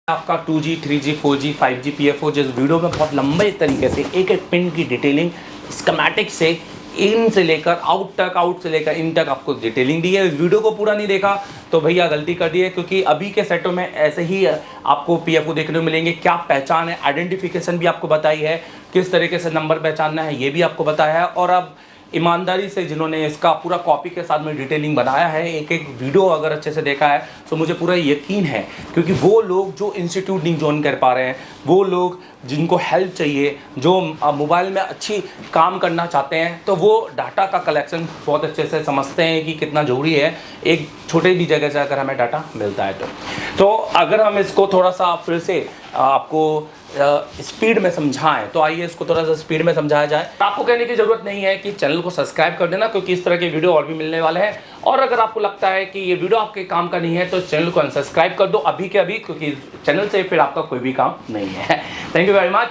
आपका 2G, 3G, 4G, 5G PFO जिस video में बहुत लंबे तरीके से एक एक पिन की डिटेलिंग स्कीमेटिक से इन से लेकर आउट तक, आउट से लेकर इन तक आपको डिटेलिंग दी है। इस वीडियो को पूरा नहीं देखा तो भैया गलती कर दी है, क्योंकि अभी के सेटों में ऐसे ही आपको PFO देखने को मिलेंगे। क्या पहचान है, आइडेंटिफिकेशन भी आपको बताई है, किस तरीके से नंबर पहचानना है ये भी आपको बताया है। और अब ईमानदारी से जिन्होंने इसका पूरा कॉपी के साथ में डिटेलिंग बनाया है, एक एक वीडियो अगर अच्छे से देखा है तो मुझे पूरा यकीन है, क्योंकि वो लोग जो इंस्टीट्यूट नहीं ज्वाइन कर पा रहे हैं, वो लोग जिनको हेल्प चाहिए, जो मोबाइल में अच्छी काम करना चाहते हैं, तो वो डाटा का कलेक्शन बहुत अच्छे से समझते हैं कि कितना ज़रूरी है एक छोटे भी जगह से अगर हमें डाटा मिलता है तो अगर हम इसको थोड़ा सा फिर से आपको स्पीड में समझाएं तो आइए इसको थोड़ा सा स्पीड में समझाया जाए। आपको कहने की ज़रूरत नहीं है कि चैनल को सब्सक्राइब कर देना, क्योंकि इस तरह के वीडियो और भी मिलने वाले हैं। और अगर आपको लगता है कि ये वीडियो आपके काम का नहीं है तो चैनल को अनसब्सक्राइब कर दो अभी के अभी, क्योंकि चैनल से फिर आपका कोई भी काम नहीं है। Thank you very much,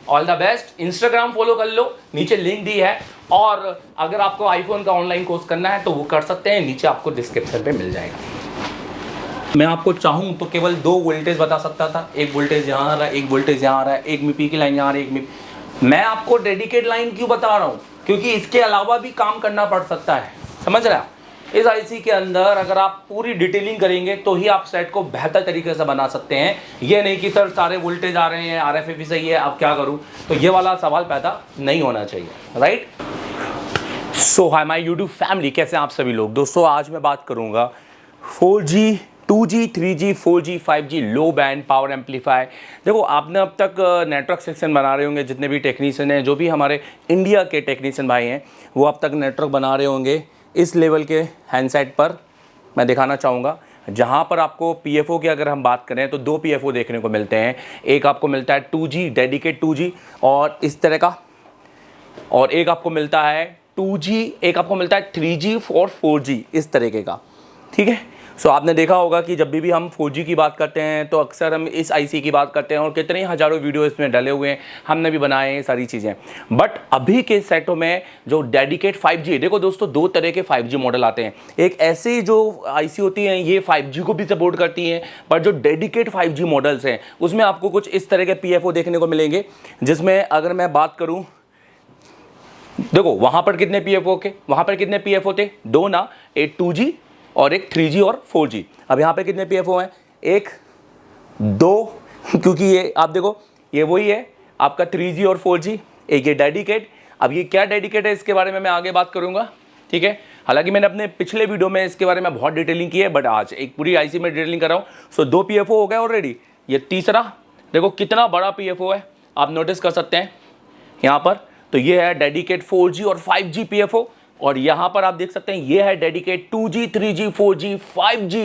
all the best. Instagram follow कर लो, नीचे लिंक दी है। और अगर आपको आईफोन का ऑनलाइन कोर्स करना है तो वो कर सकते हैं, नीचे आपको डिस्क्रिप्शन पे मिल जाएगा। मैं आपको चाहूँ तो केवल 2 वोल्टेज बता सकता था, एक वोल्टेज यहाँ आ रहा है, एक वोल्टेज यहाँ आ रहा है, एक MIPI की लाइन यहाँ आ रही है, एक MIPI। मैं आपको डेडिकेट लाइन क्यों बता रहा हूँ, क्योंकि इसके अलावा भी काम करना पड़ सकता है, समझ रहे हैं। इस IC के अंदर अगर आप पूरी डिटेलिंग करेंगे तो ही आप सेट को बेहतर तरीके से बना सकते हैं। ये नहीं कि सर सारे वोल्टेज आ रहे हैं, RFA भी सही है, अब क्या करूँ, तो ये वाला सवाल पैदा नहीं होना चाहिए, right. So hi my YouTube family, कैसे हैं आप सभी लोग। दोस्तों आज मैं बात करूँगा 4G, 2G, 3G, 4G, 5G लो बैंड पावर एम्पलीफायर। देखो आपने अब तक नेटवर्क सेक्शन बना रहे होंगे, जितने भी टेक्नीशियन हैं, जो भी हमारे इंडिया के टेक्नीशियन भाई हैं, वो अब तक नेटवर्क बना रहे होंगे इस लेवल के हैंडसेट पर। मैं दिखाना चाहूँगा जहाँ पर आपको PFO की अगर हम बात करें तो 2 PFO देखने को मिलते हैं। एक आपको मिलता है 2G डेडिकेट 2G और इस तरह का, और एक आपको मिलता है 2G, एक आपको मिलता है 3G और 4G इस तरीके का, ठीक है। सो आपने देखा होगा कि जब भी हम 4G की बात करते हैं तो अक्सर हम इस IC की बात करते हैं, और कितने हज़ारों वीडियो इसमें डले हुए हैं, हमने भी बनाए हैं सारी चीज़ें। बट अभी के सेटों में जो डेडिकेट 5G, देखो दोस्तों 2 तरह के 5G मॉडल आते हैं। एक ऐसी जो IC होती हैं ये 5G को भी सपोर्ट करती हैं, पर जो डेडिकेट 5G मॉडल्स हैं उसमें आपको कुछ इस तरह के PFO देखने को मिलेंगे, जिसमें अगर मैं बात करूँ, देखो वहाँ पर कितने PFO के, वहाँ पर कितने PFO थे, 2 ना, एक 2G और एक 3G और 4G। अब यहाँ पे कितने PFO हैं, 1 2, क्योंकि ये आप देखो ये वही है आपका 3G और 4G, एक ये डेडिकेट। अब ये क्या डेडिकेट है इसके बारे में मैं आगे बात करूँगा, ठीक है। हालांकि मैंने अपने पिछले वीडियो में इसके बारे में बहुत डिटेलिंग की है, बट आज एक पूरी IC में डिटेलिंग कर रहा हूँ। सो 2 PFO हो गए ऑलरेडी। ये तीसरा देखो कितना बड़ा PFO है, आप नोटिस कर सकते हैं यहाँ पर। तो ये है डेडिकेट 4G और 5G PFO, और यहाँ पर आप देख सकते हैं ये है dedicate 2G, 3G, 4G, 5G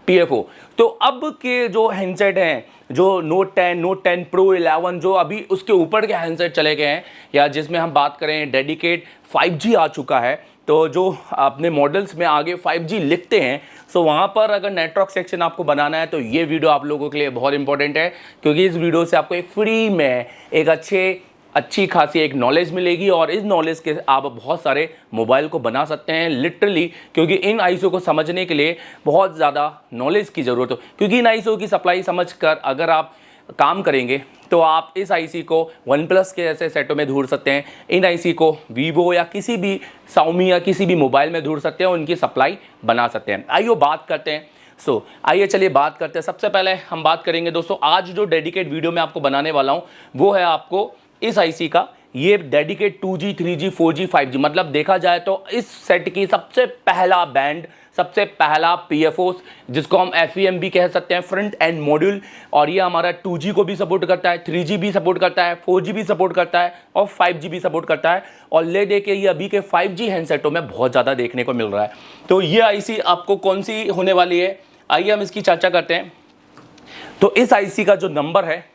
PFO। तो अब के जो हैंडसेट हैं, जो Note 10, Note 10 Pro, 11, जो अभी उसके ऊपर के हैंडसेट चले गए हैं, या जिसमें हम बात करें डेडिकेट 5G आ चुका है, तो जो अपने मॉडल्स में आगे 5G लिखते हैं, सो वहाँ पर अगर नेटवर्क सेक्शन आपको बनाना है तो ये वीडियो आप लोगों के लिए बहुत इंपॉर्टेंट है, क्योंकि इस वीडियो से आपको एक फ्री में एक अच्छी खासी एक नॉलेज मिलेगी, और इस नॉलेज के आप बहुत सारे मोबाइल को बना सकते हैं लिटरली, क्योंकि इन IC को समझने के लिए बहुत ज़्यादा नॉलेज की ज़रूरत हो, क्योंकि इन IC की सप्लाई समझकर अगर आप काम करेंगे तो आप इस IC को OnePlus के ऐसे सेटों में ढूंढ सकते हैं, इन IC को Vivo या किसी भी Xiaomi या किसी भी मोबाइल में ढूंढ सकते हैं, उनकी सप्लाई बना सकते हैं। आइए बात करते हैं। आइए चलिए बात करते हैं। सबसे पहले हम बात करेंगे दोस्तों, आज जो डेडिकेट वीडियो मैं आपको बनाने वाला हूँ वो है आपको इस IC का, ये dedicate 2G, 3G, 4G, 5G, मतलब देखा जाए तो इस सेट की सबसे पहला बैंड, सबसे पहला PFO, जिसको हम FEM भी कह सकते हैं, फ्रंट एंड मॉड्यूल। और ये हमारा 2G को भी सपोर्ट करता है, 3G भी सपोर्ट करता है, 4G भी सपोर्ट करता है और 5G भी सपोर्ट करता है। और ले दे के ये अभी के 5G हैंडसेटों में बहुत ज़्यादा देखने को मिल रहा है। तो ये IC आपको कौन सी होने वाली है, आइए हम इसकी चर्चा करते हैं। तो इस IC का जो नंबर है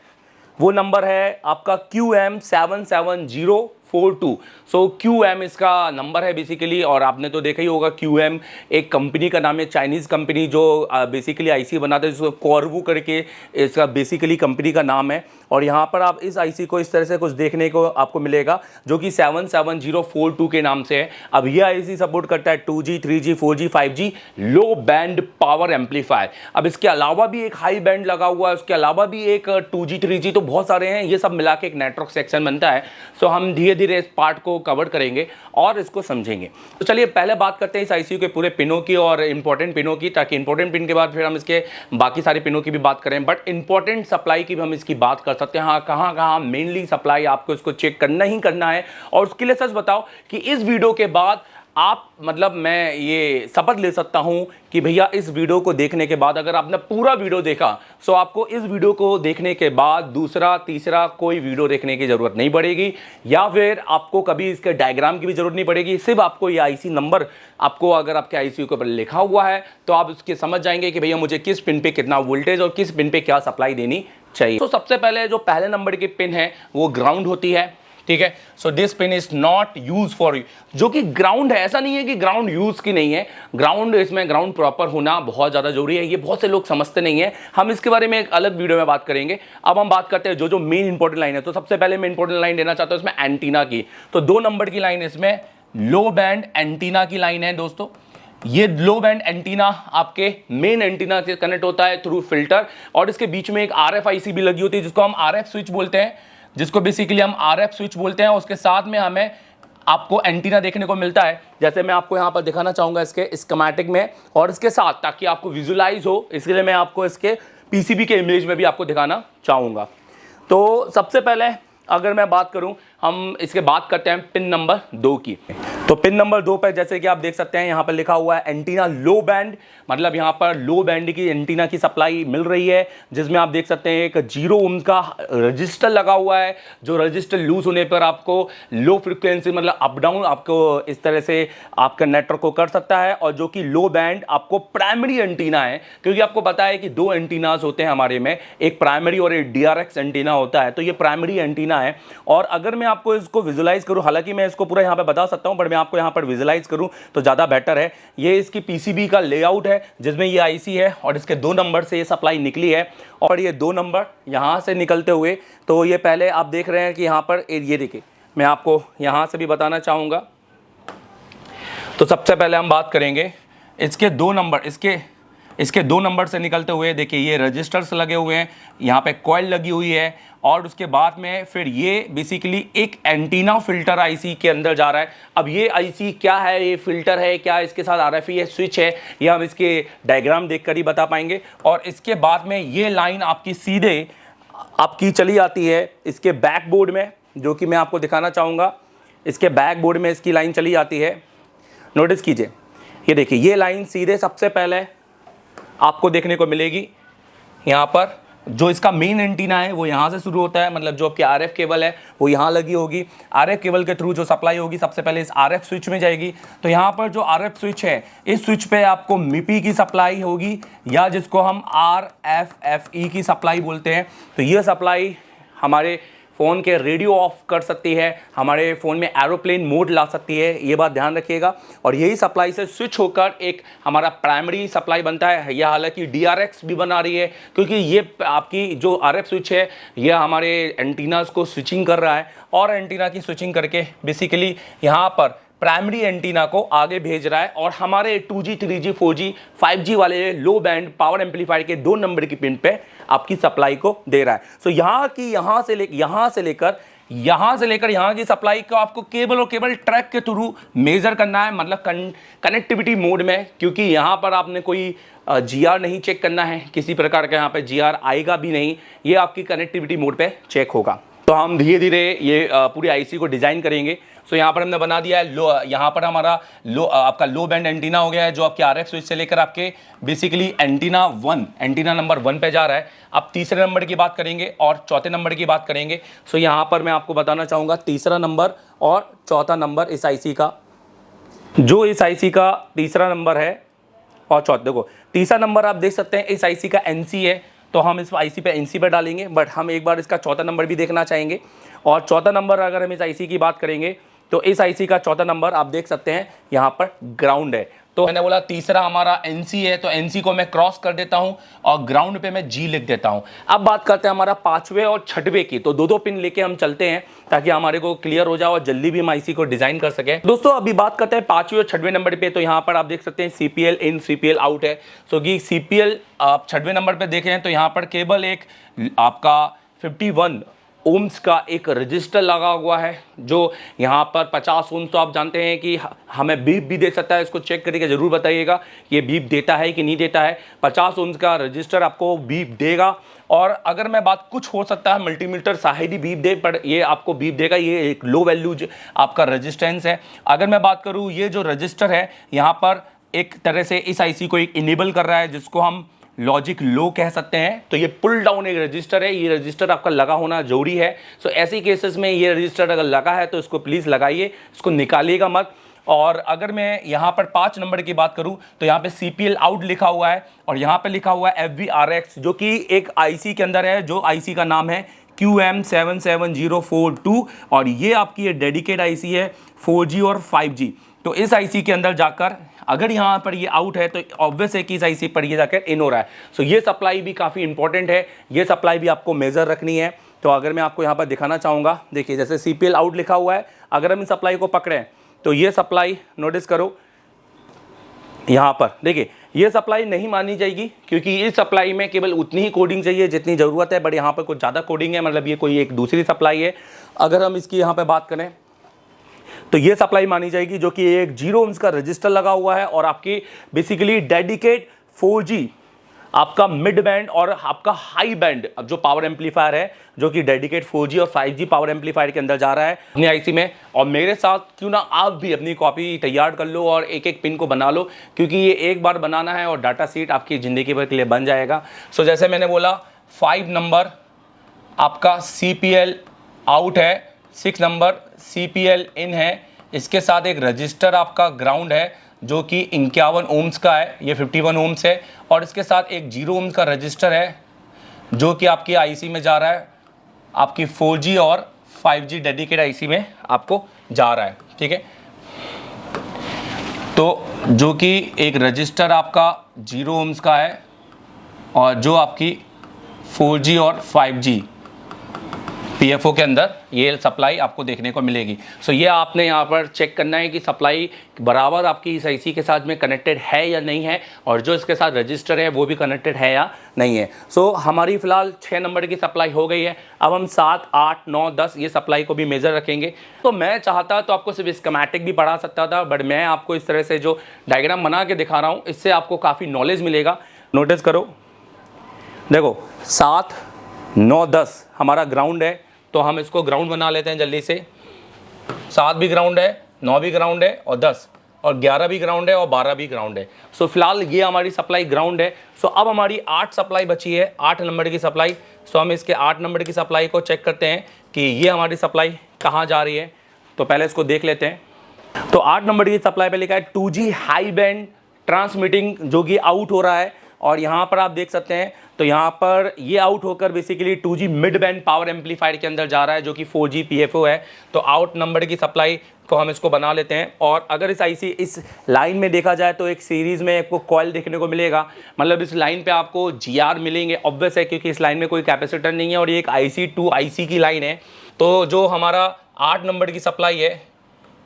वो नंबर है आपका QM770 42। सो QM इसका नंबर है बेसिकली, और आपने तो देखा ही होगा QM एक कंपनी का नाम है, चाइनीज़ कंपनी जो बेसिकली आईसी बनाते हैं, जिसको कॉर्वू करके इसका बेसिकली कंपनी का नाम है। और यहाँ पर आप इस आईसी को इस तरह से कुछ देखने को आपको मिलेगा जो कि 77042 के नाम से है। अब ये आईसी सपोर्ट करता है 2G 3G 4G 5G लो बैंड पावर एम्पलीफायर। अब इसके अलावा भी एक हाई बैंड लगा हुआ है, उसके अलावा भी एक 2G 3G, तो बहुत सारे हैं, ये सब मिला के एक नेटवर्क सेक्शन बनता है। सो हम धीरे धीरे इस पार्ट को कवर करेंगे और इसको समझेंगे। तो चलिए पहले बात करते हैं इस आईसी के पूरे पिनों की और इंपॉर्टेंट पिनों की, ताकि इंपॉर्टेंट पिन के बाद फिर हम इसके बाकी सारे पिनों की भी बात करें, बट इंपॉर्टेंट सप्लाई की भी हम इसकी बात कर सकते हैं। हाँ, कहाँ कहाँ मेनली सप्लाई आपको इसको चेक करना ही करना है। और उसके लिए सच बताओ कि इस वीडियो के बाद आप, मतलब मैं ये शपथ ले सकता हूं कि भैया इस वीडियो को देखने के बाद अगर आपने पूरा वीडियो देखा, तो आपको इस वीडियो को देखने के बाद दूसरा तीसरा कोई वीडियो देखने की ज़रूरत नहीं पड़ेगी, या फिर आपको कभी इसके डायग्राम की भी ज़रूरत नहीं पड़ेगी। सिर्फ आपको ये आईसी नंबर, आपको अगर आपके आईसी के ऊपर लिखा हुआ है तो आप उसके समझ जाएंगे कि भैया मुझे किस पिन पे कितना वोल्टेज और किस पिन पे क्या सप्लाई देनी चाहिए। तो सबसे पहले जो पहले नंबर की पिन है वो ग्राउंड होती है, ठीक है। So this pin is not use for, जो कि ग्राउंड है, ऐसा नहीं है कि ग्राउंड यूज की नहीं है, ग्राउंड, इसमें ग्राउंड प्रॉपर होना बहुत ज़्यादा जरूरी है। ये बहुत से लोग समझते नहीं है, हम इसके बारे में एक अलग वीडियो में बात करेंगे। अब हम बात करते हैं जो जो मेन इंपॉर्टेंट लाइन है। तो सबसे पहले मैं इंपॉर्टेंट लाइन देना चाहता हूँ इसमें एंटीना की। तो 2 नंबर की लाइन इसमें लो बैंड एंटीना की लाइन है दोस्तों। ये लो बैंड एंटीना आपके मेन एंटीना से कनेक्ट होता है थ्रू फिल्टर, और इसके बीच में एक RFIC भी लगी होती है जिसको हम RF स्विच बोलते हैं, जिसको बेसिकली हम RF स्विच बोलते हैं। उसके साथ में हमें आपको एंटीना देखने को मिलता है, जैसे मैं आपको यहाँ पर दिखाना चाहूँगा इसके स्कीमेटिक में, और इसके साथ ताकि आपको विजुलाइज हो, इसलिए मैं आपको इसके PCB के इमेज में भी आपको दिखाना चाहूँगा। तो सबसे पहले अगर मैं बात करूं, हम इसके बात करते हैं पिन नंबर 2 की। तो पिन नंबर 2 पर जैसे कि आप देख सकते हैं यहाँ पर लिखा हुआ है एंटीना लो बैंड, मतलब यहाँ पर लो बैंड की एंटीना की सप्लाई मिल रही है, जिसमें आप देख सकते हैं एक 0 ओम का रजिस्टर लगा हुआ है, जो रजिस्टर लूज होने पर आपको लो फ्रिक्वेंसी, मतलब अप डाउन आपको इस तरह से आपका नेटवर्क को कर सकता है, और जो कि लो बैंड आपको प्राइमरी एंटीना है, क्योंकि आपको पता है कि 2 एंटीनाज होते हैं हमारे में, एक प्राइमरी और एक DRX एंटीना होता है। तो ये प्राइमरी एंटीना है। और अगर मैं आपको इसको विजुलाइज करूं, हालांकि मैं इसको पूरा यहाँ पे बता सकता हूं, पर मैं आपको यहाँ पर विजुलाइज करूं तो ज़्यादा बेटर है। ये इसकी PCB का लेआउट है जिसमें ये आईसी है, और इसके 2 नंबर से ये सप्लाई निकली है, और ये 2 नंबर यहाँ से निकलते हुए, तो ये पहले आप देख रहे हैं कि यहाँ पर ये देखिए, मैं आपको यहाँ से भी बताना चाहूँगा। तो सबसे पहले हम बात करेंगे इसके 2 नंबर, इसके 2 नंबर से निकलते हुए देखिए ये रजिस्टर्स लगे हुए हैं, यहाँ पे कॉइल लगी हुई है, और उसके बाद में फिर ये बेसिकली एक एंटीना फिल्टर आईसी के अंदर जा रहा है। अब ये आईसी क्या है, ये फिल्टर है क्या, इसके साथ RFI है, स्विच है, ये हम इसके डायग्राम देखकर ही बता पाएंगे। और इसके बाद में ये लाइन आपकी सीधे आपकी चली आती है इसके बैकबोर्ड में, जो कि मैं आपको दिखाना चाहूँगा। इसके बैकबोर्ड में इसकी लाइन चली आती है, नोटिस कीजिए, ये देखिए ये लाइन सीधे सबसे पहले आपको देखने को मिलेगी। यहाँ पर जो इसका मेन एंटीना है वो यहाँ से शुरू होता है, मतलब जो आपकी RF केबल है वो यहाँ लगी होगी, RF केबल के थ्रू जो सप्लाई होगी सबसे पहले इस RF स्विच में जाएगी। तो यहाँ पर जो RF स्विच है, इस स्विच पे आपको MIPI की सप्लाई होगी, या जिसको हम RFFE की सप्लाई बोलते हैं। तो ये सप्लाई हमारे फ़ोन के रेडियो ऑफ कर सकती है, हमारे फ़ोन में एरोप्लेन मोड ला सकती है, ये बात ध्यान रखिएगा। और यही सप्लाई से स्विच होकर एक हमारा प्राइमरी सप्लाई बनता है, यह हालांकि DRX भी बना रही है, क्योंकि ये आपकी जो RF स्विच है ये हमारे एंटीनास को स्विचिंग कर रहा है, और एंटीना की स्विचिंग करके बेसिकली यहाँ पर प्राइमरी एंटीना को आगे भेज रहा है, और हमारे 2G 3G 4G 5G वाले लो बैंड पावर एम्पलीफायर के 2 नंबर की पिन पे आपकी सप्लाई को दे रहा है। सो यहाँ से लेकर यहाँ की सप्लाई को आपको केबल और केबल ट्रैक के थ्रू मेजर करना है, मतलब कनेक्टिविटी मोड में, क्योंकि यहाँ पर आपने कोई GR नहीं चेक करना है, किसी प्रकार का यहाँ पे GR आएगा भी नहीं, ये आपकी कनेक्टिविटी मोड पे चेक होगा। तो हम धीरे धीरे ये पूरी आईसी को डिज़ाइन करेंगे। सो यहाँ पर हमने बना दिया है यहाँ पर हमारा आपका लो बैंड एंटीना हो गया है, जो आपके RF स्विच से लेकर आपके बेसिकली एंटीना नंबर 1 पे जा रहा है। अब तीसरे नंबर की बात करेंगे और चौथे नंबर की बात करेंगे। सो यहाँ पर मैं आपको बताना चाहूँगा तीसरा नंबर और चौथा नंबर इस आईसी का, जो इस आईसी का तीसरा नंबर है और चौथा, देखो तीसरा नंबर आप देख सकते हैं इस आईसी का NC है। तो तो हम इस आईसी पे एनसी पे डालेंगे, बट हम एक बार इसका चौथा नंबर भी देखना चाहेंगे। और चौथा नंबर अगर हम इस आईसी की बात करेंगे तो इस आईसी का चौथा नंबर आप देख सकते हैं यहाँ पर ग्राउंड है। तो मैंने बोला तीसरा हमारा एनसी है, तो एनसी को मैं क्रॉस कर देता हूं और ग्राउंड पे मैं जी लिख देता हूं। अब बात करते हैं हमारा पांचवें और छठवें की, तो दो दो पिन लेके हम चलते हैं ताकि हमारे को क्लियर हो जाए और जल्दी भी हम आईसी को डिजाइन कर सके। दोस्तों अभी बात करते हैं पांचवें और छठवें नंबर पे, तो यहाँ पर आप देख सकते हैं सीपीएल इन सीपीएल आउट है। सो कि सीपीएल आप छठवें नंबर पे देखें तो यहाँ पर केवल एक आपका 51 ओम्स का एक रजिस्टर लगा हुआ है, जो यहाँ पर 50 ओम्स, तो आप जानते हैं कि हमें बीप भी दे सकता है। इसको चेक करके ज़रूर बताइएगा ये बीप देता है कि नहीं देता है। 50 ओम्स का रजिस्टर आपको बीप देगा। और अगर मैं बात, कुछ हो सकता है मल्टीमीटर शायद ही बीप दे, पर ये आपको बीप देगा। ये एक लो वैल्यू आपका रजिस्टेंस है। अगर मैं बात करूँ, ये जो रजिस्टर है यहाँ पर एक तरह से इस आईसी को एक इनेबल कर रहा है, जिसको हम लॉजिक लो कह सकते हैं। तो ये पुल डाउन एक रजिस्टर है, ये रजिस्टर आपका लगा होना जरूरी है। सो ऐसी केसेस में ये रजिस्टर अगर लगा है तो इसको प्लीज़ लगाइए, इसको निकालिएगा मत। और अगर मैं यहाँ पर 5 नंबर की बात करूँ तो यहाँ पे सीपीएल आउट लिखा हुआ है और यहाँ पे लिखा हुआ है FVRX, जो कि एक आईसी के अंदर है, जो आईसी का नाम है QM77042 और ये आपकी ये डेडिकेट आईसी है 4G और 5G। तो इस आईसी के अंदर जाकर अगर यहाँ पर ये आउट है तो ऑब्वियस है कि इस आईसी पर ये जाकर इन हो रहा है। सो ये सप्लाई भी काफ़ी इंपॉर्टेंट है, ये सप्लाई भी आपको मेजर रखनी है। तो अगर मैं आपको यहाँ पर दिखाना चाहूँगा, देखिए जैसे सीपीएल आउट लिखा हुआ है, अगर हम इस सप्लाई को पकड़ें तो ये सप्लाई नोटिस करो, यहाँ पर देखिए ये सप्लाई नहीं मानी जाएगी, क्योंकि इस सप्लाई में केवल उतनी ही कोडिंग चाहिए जितनी ज़रूरत है, बट यहाँ पर कुछ ज़्यादा कोडिंग है, मतलब ये कोई एक दूसरी सप्लाई है। अगर हम इसकी यहाँ पर बात करें तो ये सप्लाई मानी जाएगी, जो कि एक 0 ओम्स का रजिस्टर लगा हुआ है और आपकी बेसिकली डेडिकेट 4G आपका मिड बैंड और आपका हाई बैंड, अब जो पावर एम्पलीफायर है, जो कि डेडिकेट 4G और 5G पावर एम्पलीफायर के अंदर जा रहा है अपनी आईसी में। और मेरे साथ क्यों ना आप भी अपनी कॉपी तैयार कर लो और एक एक पिन को बना लो, क्योंकि ये एक बार बनाना है और डाटा सीट आपकी ज़िंदगी भर के लिए बन जाएगा। सो जैसे मैंने बोला 5 नंबर आपका CPL आउट है, 6 नंबर CPL इन है, इसके साथ एक रजिस्टर आपका ग्राउंड है जो कि 51 ओम्स का है, ये 51 ओम्स है, और इसके साथ एक 0 ओम्स का रजिस्टर है जो कि आपकी आईसी में जा रहा है, आपकी 4G और 5G डेडिकेट आईसी में आपको जा रहा है। ठीक है, तो जो कि एक रजिस्टर आपका 0 ओम्स का है और जो आपकी 4G और 5G PFO के अंदर ये सप्लाई आपको देखने को मिलेगी। सो ये आपने यहाँ पर चेक करना है कि सप्लाई बराबर आपकी इस आईसी के साथ में कनेक्टेड है या नहीं है, और जो इसके साथ रजिस्टर है वो भी कनेक्टेड है या नहीं है। सो हमारी फ़िलहाल 6 नंबर की सप्लाई हो गई है। अब हम 7, 8, 9, 10 ये सप्लाई को भी मेज़र रखेंगे। तो मैं चाहता तो आपको सिर्फ स्कीमेटिक भी पढ़ा सकता था, बट मैं आपको इस तरह से जो डायग्राम बना के दिखा रहा हूँ, इससे आपको काफ़ी नॉलेज मिलेगा। नोटिस करो, देखो 7, 9, 10 हमारा ग्राउंड है, तो हम इसको ग्राउंड बना लेते हैं जल्दी से। 7 भी ग्राउंड है, 9 भी ग्राउंड है और 10 और 11 भी ग्राउंड है और 12 भी ग्राउंड है। सो फिलहाल ये हमारी सप्लाई ग्राउंड है। सो अब हमारी 8 सप्लाई बची है, 8 नंबर की सप्लाई। सो हम इसके 8 नंबर की सप्लाई को चेक करते हैं कि ये हमारी सप्लाई कहाँ जा रही है। तो पहले इसको देख लेते हैं। तो 8 नंबर की सप्लाई पे लिखा है 2G हाई बैंड ट्रांसमिटिंग, जो कि आउट हो रहा है। और यहाँ पर आप देख सकते हैं, तो यहाँ पर ये आउट होकर basically 2G mid band power amplifier के अंदर जा रहा है, जो कि 4G PFO है। तो आउट नंबर की सप्लाई को हम इसको बना लेते हैं। और अगर इस आईसी इस लाइन में देखा जाए तो एक सीरीज़ में आपको कॉइल देखने को मिलेगा, मतलब इस लाइन पे आपको GR मिलेंगे। ऑब्वियस है क्योंकि इस लाइन में कोई कैपेसिटर नहीं है और ये एक IC टू IC की लाइन है। तो जो हमारा 8 नंबर की सप्लाई है,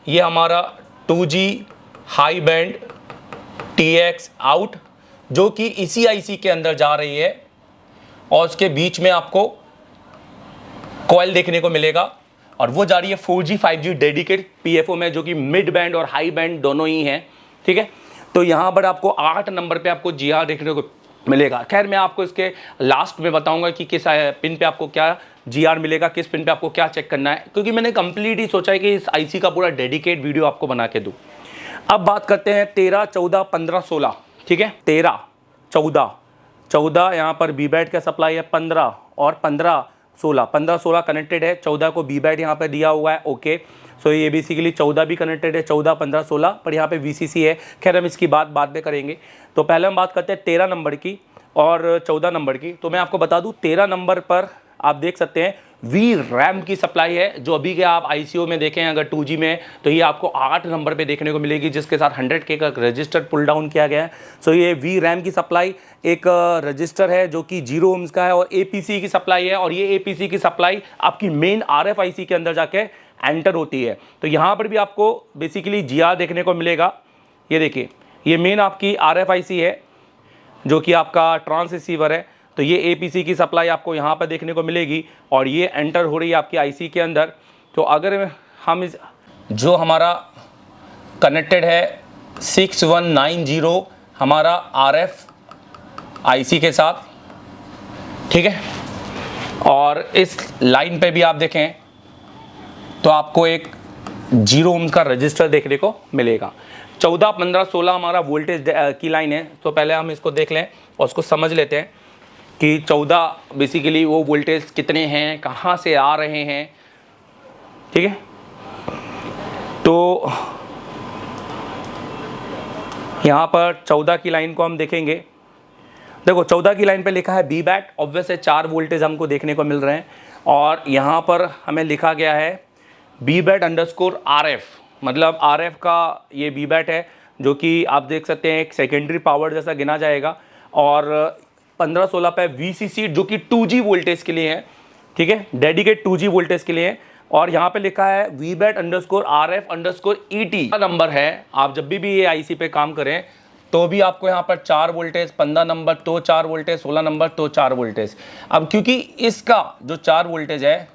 ये हमारा 2G high band TX out, जो कि इसी आईसी के अंदर जा रही है, और उसके बीच में आपको कॉइल देखने को मिलेगा और वो जा रही है 4G 5G डेडिकेट PFO में, जो कि मिड बैंड और हाई बैंड दोनों ही हैं। ठीक है, तो यहाँ पर आपको 8 नंबर पे आपको GR देखने को मिलेगा। खैर मैं आपको इसके लास्ट में बताऊंगा कि किस पिन पे आपको क्या GR मिलेगा, किस पिन पे आपको क्या चेक करना है, क्योंकि मैंने कंप्लीट ही सोचा है कि इस आईसी का पूरा डेडिकेट वीडियो आपको बना के दूँ। अब बात करते हैं 13, 14, 15, 16। ठीक है, 13, 14 यहाँ पर बी बैट का सप्लाई है, 15 और 15, 16, 15, 16 कनेक्टेड है, 14 को बी बैट यहाँ पे दिया हुआ है। ओके, सो ये बेसिकली 14 भी कनेक्टेड है, 14, 15, 16, पर यहाँ पे VCC है। खैर हम इसकी बात बाद में करेंगे। तो पहले हम बात करते हैं 13 नंबर की। और 14 नंबर की। तो मैं आपको बता दूं 13 नंबर पर आप देख सकते हैं वी रैम की सप्लाई है, जो अभी के आप आईसीओ में देखें अगर 2G में तो ये आपको 8 नंबर पे देखने को मिलेगी, जिसके साथ 100K का रजिस्टर पुल डाउन किया गया है। सो ये वी रैम की सप्लाई एक रजिस्टर है जो कि 0 ohms का है और APC की सप्लाई है, और ये APC की सप्लाई आपकी मेन RFIC के अंदर जाके एंटर होती है। तो यहाँ पर भी आपको बेसिकली GR देखने को मिलेगा। ये देखिए ये मेन आपकी RFIC है जो कि आपका ट्रांस रिसीवर है। तो ये APC की सप्लाई आपको यहाँ पर देखने को मिलेगी और ये एंटर हो रही है आपकी IC के अंदर। तो अगर हम इस जो हमारा कनेक्टेड है 6190 हमारा RFIC के साथ, ठीक है, और इस लाइन पे भी आप देखें तो आपको एक 0 ohms का रजिस्टर देखने को मिलेगा। 14, 15, 16 हमारा वोल्टेज की लाइन है। तो पहले हम इसको देख लें और उसको समझ लेते हैं कि 14 बेसिकली वो वोल्टेज कितने हैं, कहाँ से आ रहे हैं, ठीक है। तो यहाँ पर 14 की लाइन को हम देखेंगे। देखो 14 की लाइन पे लिखा है बी बैट, ऑब्वियस है 4 वोल्टेज हमको देखने को मिल रहे हैं, और यहाँ पर हमें लिखा गया है बी बैट अंडरस्कोर RF, मतलब RF का ये बी बैट है जो कि आप देख सकते हैं एक सेकेंडरी पावर जैसा गिना जाएगा। और 15-16 पे VCC जो कि 2G वोल्टेज के लिए है, ठीक है, डेडिकेट 2G वोल्टेज के लिए है। और यहाँ पे लिखा है VBAT underscore RF underscore ET number है। आप जब भी ये IC पे काम करें तो भी आपको यहाँ पर 4 वोल्टेज, 15 नंबर तो 4 वोल्टेज, 16 नंबर तो 4 वोल्टेज। अब क्योंकि इसका जो 4 वोल्टेज है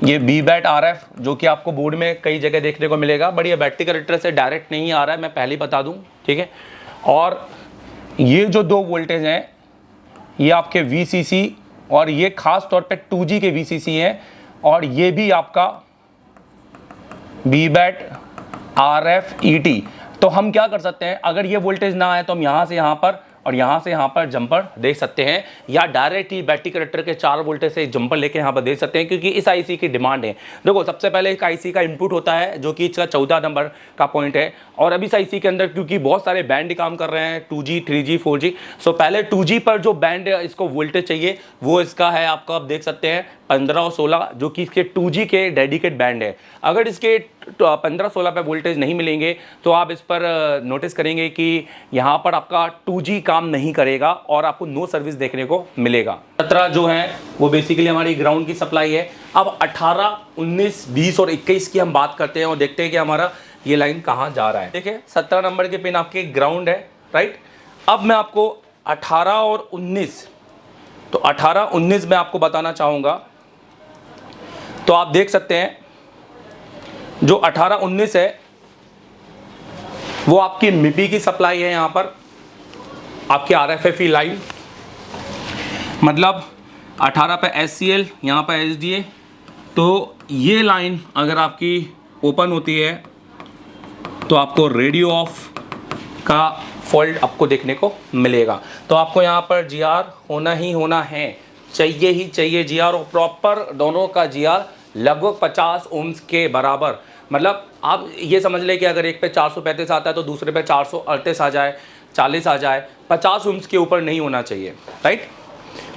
ये VBAT RF जो कि आपको बोर्ड में कई जगह देखने को मिलेगा, बट ये बैटरी कनेक्टर से डायरेक्ट नहीं आ रहा है, मैं पहले ही बता दूं, ठीक है। और ये जो 2 वोल्टेज हैं ये आपके VCC और ये खास तौर पे 2G के VCC हैं, और ये भी आपका VBAT RF ET। तो हम क्या कर सकते हैं, अगर ये वोल्टेज ना आए तो हम यहाँ से यहाँ पर और यहाँ से यहाँ पर जंपर देख सकते हैं, या डायरेक्ट ही बैटरी कनेक्टर के 4 वोल्टेज से जंपर लेके यहाँ पर देख सकते हैं, क्योंकि इस IC की डिमांड है। देखो सबसे पहले एक IC का इनपुट होता है जो कि इसका 14 नंबर का पॉइंट है, और अभी इस IC के अंदर क्योंकि बहुत सारे बैंड काम कर रहे हैं 2G, 3G, 4G। सो पहले 2G पर जो बैंड इसको वोल्टेज चाहिए वो इसका है आपको, आप देख सकते हैं 15 और 16 जो कि इसके 2G के डेडिकेट बैंड है। अगर इसके 15-16 पे वोल्टेज नहीं मिलेंगे तो आप इस पर नोटिस करेंगे कि यहाँ पर आपका 2G काम नहीं करेगा और आपको नो सर्विस देखने को मिलेगा। 17 जो है वो बेसिकली हमारी ग्राउंड की सप्लाई है। अब 18, 19, 20 और 21 की हम बात करते हैं और देखते हैं कि हमारा ये लाइन कहाँ जा रहा है। देखिए 17 नंबर के पिन आपके ग्राउंड है, राइट। अब मैं आपको 18 और 19, तो 18, 19 में आपको बताना चाहूँगा। तो आप देख सकते हैं जो 18, 19 है वो आपकी MIPI की सप्लाई है। यहाँ पर आपकी RFFE लाइन, मतलब 18 पे SCL, यहाँ पे SDA। तो ये लाइन अगर आपकी ओपन होती है तो आपको रेडियो ऑफ का फॉल्ट आपको देखने को मिलेगा। तो आपको यहाँ पर GR होना ही होना है, चाहिए ही चाहिए GR, और प्रॉपर दोनों का GR लगभग 50 ohms के बराबर। मतलब आप ये समझ लें कि अगर एक पे 435 आता है तो दूसरे पे 438 आ जाए, 40 आ जाए, 50 ohms के ऊपर नहीं होना चाहिए, राइट।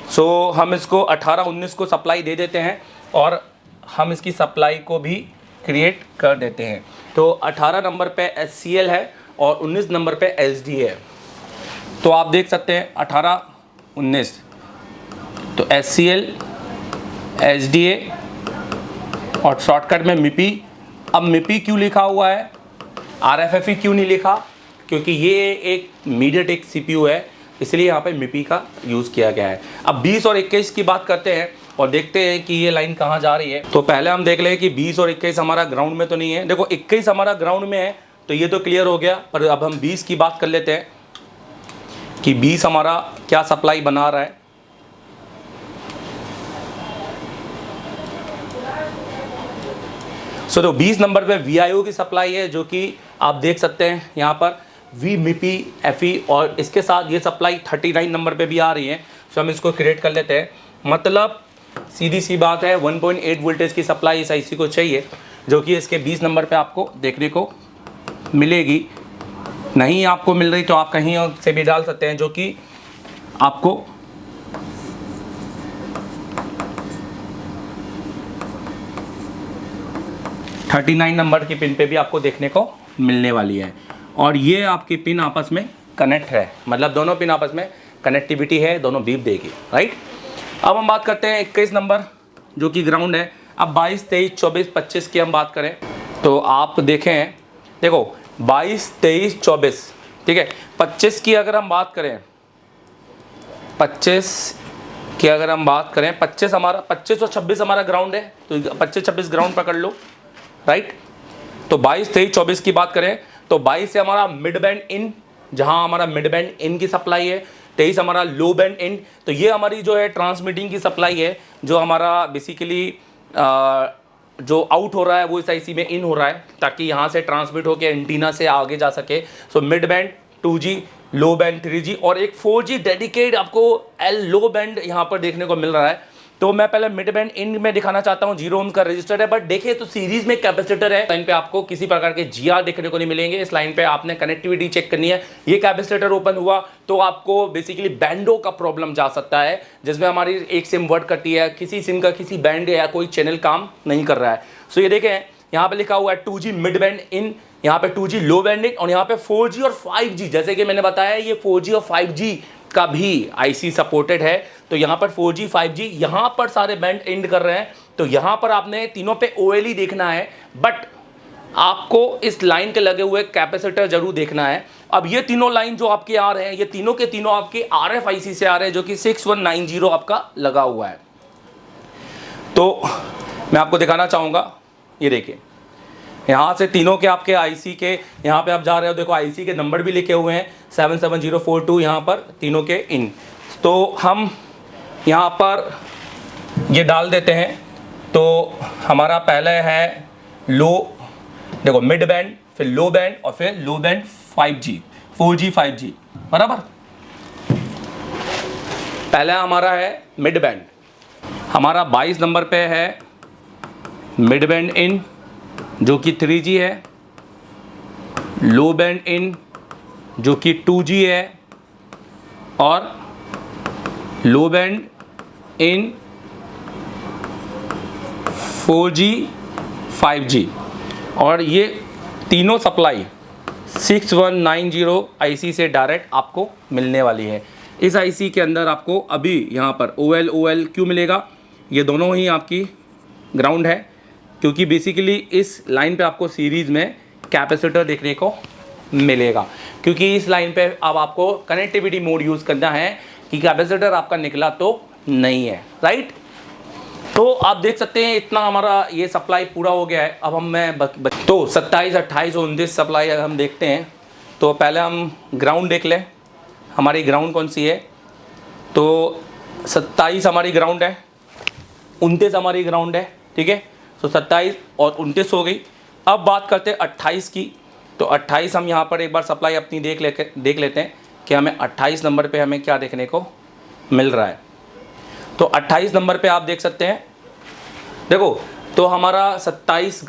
सो हम इसको 18, 19 को सप्लाई दे देते हैं और हम इसकी सप्लाई को भी क्रिएट कर देते हैं। तो 18 नंबर पे SCL है और 19 नंबर पे SDA है। तो आप देख सकते हैं 18, 19 तो SCL, SDA और शॉर्टकट में MIPI। अब MIPI क्यों लिखा हुआ है, RFFE क्यों नहीं लिखा, क्योंकि ये एक MediaTek CPU है, इसलिए यहाँ पे MIPI का यूज़ किया गया है। अब 20 और 21 की बात करते हैं और देखते हैं कि ये लाइन कहाँ जा रही है। तो पहले हम देख लें कि 20 और 21 हमारा ग्राउंड में तो नहीं है। देखो 21 हमारा ग्राउंड में है तो ये तो क्लियर हो गया, पर अब हम 20 की बात कर लेते हैं कि 20 हमारा क्या सप्लाई बना रहा है। तो 20 नंबर पे VIO की सप्लाई है जो कि आप देख सकते हैं यहाँ पर MIPI FE, और इसके साथ ये सप्लाई 39 नंबर पे भी आ रही है। तो हम इसको क्रिएट कर लेते हैं। मतलब सीधी सी बात है 1.8 वोल्टेज की सप्लाई इस IC को चाहिए, जो कि इसके 20 नंबर पे आपको देखने को मिलेगी। नहीं आपको मिल रही तो आप कहीं और से भी डाल सकते हैं, जो कि आपको 39 नंबर की पिन पे भी आपको देखने को मिलने वाली है। और ये आपकी पिन आपस में कनेक्ट है, मतलब दोनों पिन आपस में कनेक्टिविटी है, दोनों बीप देगी, राइट। अब हम बात करते हैं 21 नंबर जो कि ग्राउंड है। अब 22, 23, 24, 25 की हम बात करें तो आप देखें, देखो 22, 23, 24, ठीक है। 25 की अगर हम बात करें, 25 की अगर हम बात करें, 25 हमारा, 25 और 26 हमारा ग्राउंड है, तो 25, 26 ग्राउंड पकड़ लो, राइट। तो 22, 23, 24 की बात करें तो 22 से हमारा मिड बैंड इन, जहां हमारा मिड बैंड इन की सप्लाई है। 23 हमारा लो बैंड इन, तो ये हमारी जो है ट्रांसमिटिंग की सप्लाई है, जो हमारा बेसिकली जो आउट हो रहा है वो इस आईसी में इन हो रहा है, ताकि यहाँ से ट्रांसमिट होकर एंटीना से आगे जा सके। सो मिड बैंड 2G, लो बैंड 3G और एक 4G डेडिकेट आपको एल लो बैंड यहाँ पर देखने को मिल रहा है। तो मैं पहले मिड बैंड इन में दिखाना चाहता हूँ, 0 ओम का रजिस्टर है, बट देखिए तो सीरीज में कैपेसिटर है। लाइन पे आपको किसी प्रकार के GR देखने को नहीं मिलेंगे। इस लाइन पे आपने कनेक्टिविटी चेक करनी है। ये कैपेसिटर ओपन हुआ तो आपको बेसिकली बैंडों का प्रॉब्लम जा सकता है, जिसमें हमारी एक सिम वर्ड करती है, किसी सिम का किसी बैंड या कोई चैनल काम नहीं कर रहा है। सो ये देखें यहाँ पे लिखा हुआ है 2G मिड बैंड इन, यहाँ पे 2G लो बैंड इन, और यहाँ पे 4G और 5G, जैसे कि मैंने बताया ये 4G और 5G का भी आईसी सपोर्टेड है। तो यहाँ पर 4G 5G यहाँ पर सारे बैंड एंड कर रहे हैं। तो यहाँ पर आपने तीनों पे OLE देखना है, बट आपको इस लाइन के लगे हुए कैपेसिटर जरूर देखना है। अब ये तीनों लाइन जो आपके आ रहे हैं, ये तीनों के तीनों आपके RFIC से आ रहे हैं, जो कि 6190 आपका लगा हुआ है। तो मैं आपको दिखाना चाहूँगा, ये देखिए यहाँ से तीनों के आपके आईसी के, यहाँ पे आप जा रहे हो, देखो आईसी के नंबर भी लिखे हुए हैं 77042, यहाँ पर तीनों के इन। तो हम यहाँ पर ये डाल देते हैं। तो हमारा पहले है लो, देखो मिड बैंड, फिर लो बैंड और फिर लो बैंड 5G, 4G 5G, बराबर। पहला हमारा है मिड बैंड, हमारा 22 नंबर पे है मिड बैंड इन जो कि 3G है, लो बैंड इन जो कि 2G है, और लो बैंड इन 4G 5G। और ये तीनों सप्लाई 6190 आईसी से डायरेक्ट आपको मिलने वाली है। इस आईसी के अंदर आपको अभी यहाँ पर OL क्यों मिलेगा, ये दोनों ही आपकी ग्राउंड है, क्योंकि बेसिकली इस लाइन पे आपको सीरीज़ में कैपेसिटर देखने को मिलेगा, क्योंकि इस लाइन पे अब आपको कनेक्टिविटी मोड यूज़ करना है कि कैपेसिटर आपका निकला तो नहीं है, राइट। तो आप देख सकते हैं इतना हमारा ये सप्लाई पूरा हो गया है। अब हम तो 27, 28 और 29 सप्लाई हम देखते हैं। तो पहले हम ग्राउंड देख लें, हमारी ग्राउंड कौन सी है। तो 27 हमारी ग्राउंड है, 29 हमारी ग्राउंड है, ठीक है। तो 27 और 29 हो गई। अब बात करते हैं 28 की। तो 28 हम यहाँ पर एक बार सप्लाई अपनी देख लेते हैं कि हमें 28 नंबर पे हमें क्या देखने को मिल रहा है। तो 28 नंबर पे आप देख सकते हैं, देखो तो हमारा 27,